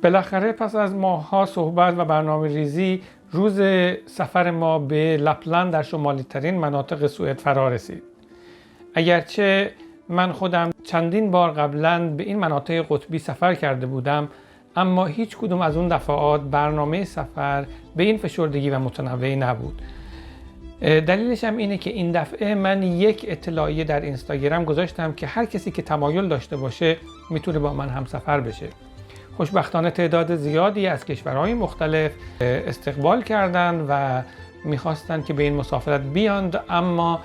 بالاخره پس از ماه‌ها صحبت و برنامه ریزی روز سفر ما به لپلند در شمالی ترین مناطق سوئد فرا رسید. اگرچه من خودم چندین بار قبلا به این مناطق قطبی سفر کرده بودم، اما هیچ کدوم از اون دفعات برنامه سفر به این فشردگی و متنوعی نبود. دلیلش هم اینه که این دفعه من یک اطلاعیه در اینستاگرام گذاشتم که هر کسی که تمایل داشته باشه میتونه با من همسفر بشه. خوشبختانه تعداد زیادی از کشورهای مختلف استقبال کردند و میخواستن که به این مسافرت بیاند، اما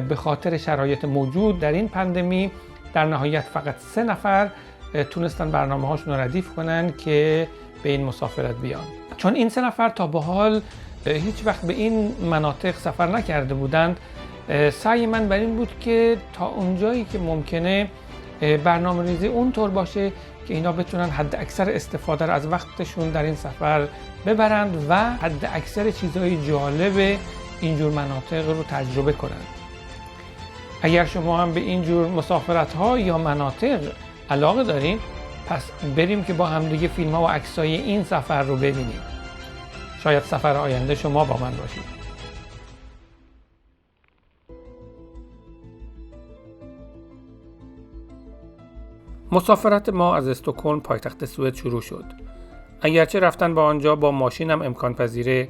به خاطر شرایط موجود در این پاندمی در نهایت فقط 3 نفر تونستن برنامه هاشون رو ردیف کنن که به این مسافرت بیان. چون این 3 نفر تا به حال هیچ وقت به این مناطق سفر نکرده بودند، سعی من بر این بود که تا اونجایی که ممکنه برنامه ریزی اونطور باشه که اینا بتونن حد اکثر استفاده رو از وقتشون در این سفر ببرند و حد اکثر چیزهای جالب اینجور مناطق رو تجربه کنند. اگر شما هم به اینجور مسافرت ها یا مناطق علاقه دارین، پس بریم که با همدیگه فیلم ها و عکسای این سفر رو ببینیم. شاید سفر آینده شما با من باشید. مسافرت ما از استکهلم پایتخت سوئد شروع شد. اگرچه رفتن با آنجا با ماشینم امکان پذیره،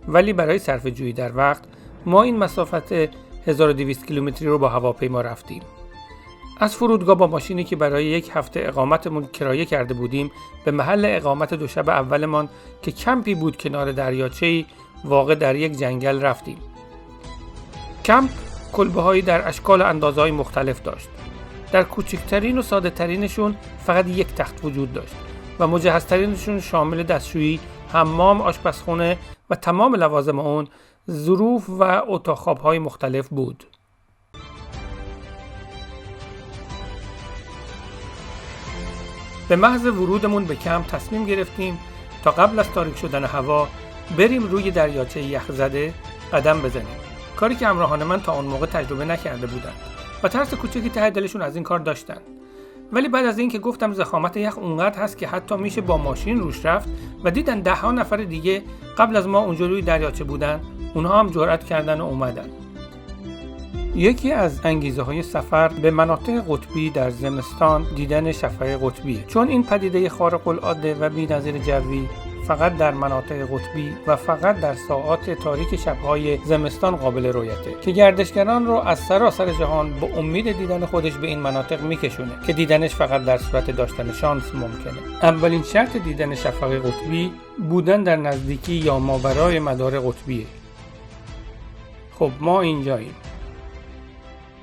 ولی برای صرفه‌جویی در وقت ما این مسافت 1200 کیلومتری رو با هواپیما رفتیم. از فرودگاه با ماشینی که برای 1 هفته اقامتمون کرایه کرده بودیم به محل اقامت 2 شب اولمان که کمپی بود کنار دریاچه‌ای واقع در یک جنگل رفتیم. کمپ کلبه‌هایی در اشکال و اندازه‌های مختلف داشت. در کوچکترین و ساده ترینشون فقط 1 تخت وجود داشت و مجهزترینشون شامل دستشویی، حمام، آشپزخانه و تمام لوازم اون، ظروف و اتاق خواب‌های مختلف بود. به محض ورودمون به کمپ تصمیم گرفتیم تا قبل از تاریک شدن هوا بریم روی دریاچه یخزده قدم بزنیم، کاری که همراهان من تا اون موقع تجربه نکرده بودند و ترس کوچکی ته دلشون از این کار داشتن. ولی بعد از این که گفتم ضخامت یخ اونقدر هست که حتی میشه با ماشین روش رفت و دیدن 10 نفر دیگه قبل از ما اونجا روی دریاچه بودن، اونها هم جرأت کردن و اومدن. یکی از انگیزه های سفر به مناطق قطبی در زمستان دیدن شفق قطبیه، چون این پدیده خارق العاده و بی‌نظیر جوی فقط در مناطق قطبی و فقط در ساعات تاریک شب‌های زمستان قابل رؤیته که گردشگران رو از سراسر جهان با امید دیدن خودش به این مناطق میکشونه که دیدنش فقط در صورت داشتن شانس ممکنه. اولین شرط دیدن شفق قطبی بودن در نزدیکی یا ماورای مدار قطبیه. خب ما اینجاییم.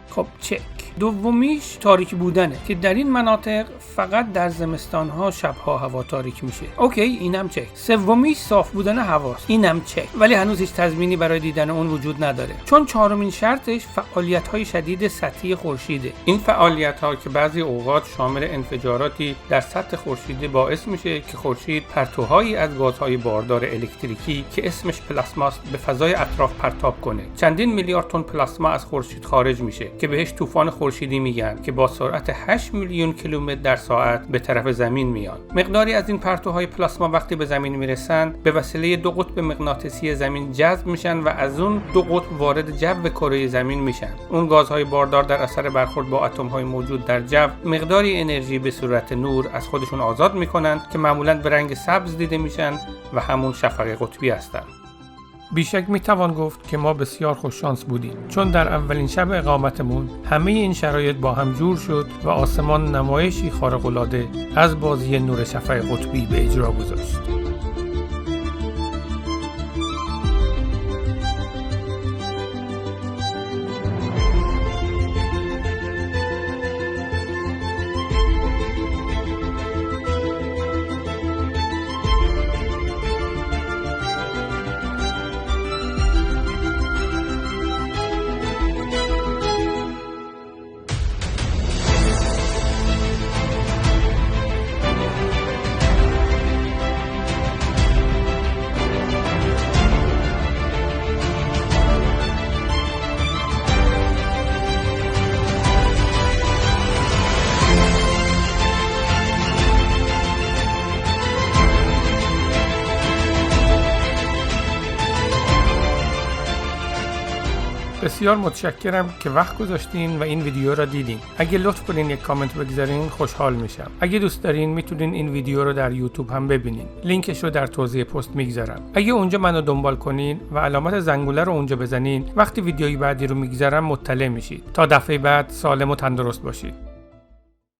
خب چک. دومیش تاریک بودنه که در این مناطق فقط در زمستان‌ها شب‌ها هوا تاریک میشه. اوکی، اینم چک. سومیش صاف بودن هواست. اینم چک. ولی هنوز هیچ تضمینی برای دیدن اون وجود نداره. چون چهارمین شرطش فعالیت‌های شدید سطحی خورشیده. این فعالیت‌ها که بعضی اوقات شامل انفجاراتی در سطح خورشیدی باعث میشه که خورشید پرتوهایی از گازهای باردار الکتریکی که اسمش پلاسماست به فضای اطراف پرتاب کنه. چندین میلیارد تن پلاسما از خورشید خارج میشه که بهش طوفان خورشیدی میگن که با سرعت 8 میلیون کیلومتر در ساعت به طرف زمین میان. مقداری از این پرتوهای پلاسما وقتی به زمین میرسن به وسیله 2 قطب مغناطیسی زمین جذب میشن و از اون 2 قطب وارد جو کره زمین میشن. اون گازهای باردار در اثر برخورد با اتم‌های موجود در جو مقداری انرژی به صورت نور از خودشون آزاد میکنن که معمولاً به رنگ سبز دیده میشن و همون شفق قطبی هستن. بیشک میتوان گفت که ما بسیار خوششانس بودیم، چون در اولین شب اقامتمون همه این شرایط با هم جور شد و آسمان نمایشی خارق‌العاده از بازی نور شفق قطبی به اجرا گذاشت. بسیار متشکرم که وقت گذاشتین و این ویدیو را دیدین. اگه لطف کنین یک کامنت بگذارین خوشحال میشم. اگه دوست دارین میتونین این ویدیو رو در یوتیوب هم ببینین. لینکش رو در توضیح پست میگذارم. اگه اونجا منو دنبال کنین و علامت زنگوله رو اونجا بزنین، وقتی ویدیوی بعدی رو میگذارم مطلع میشید. تا دفعه بعد سالم و تندرست باشید.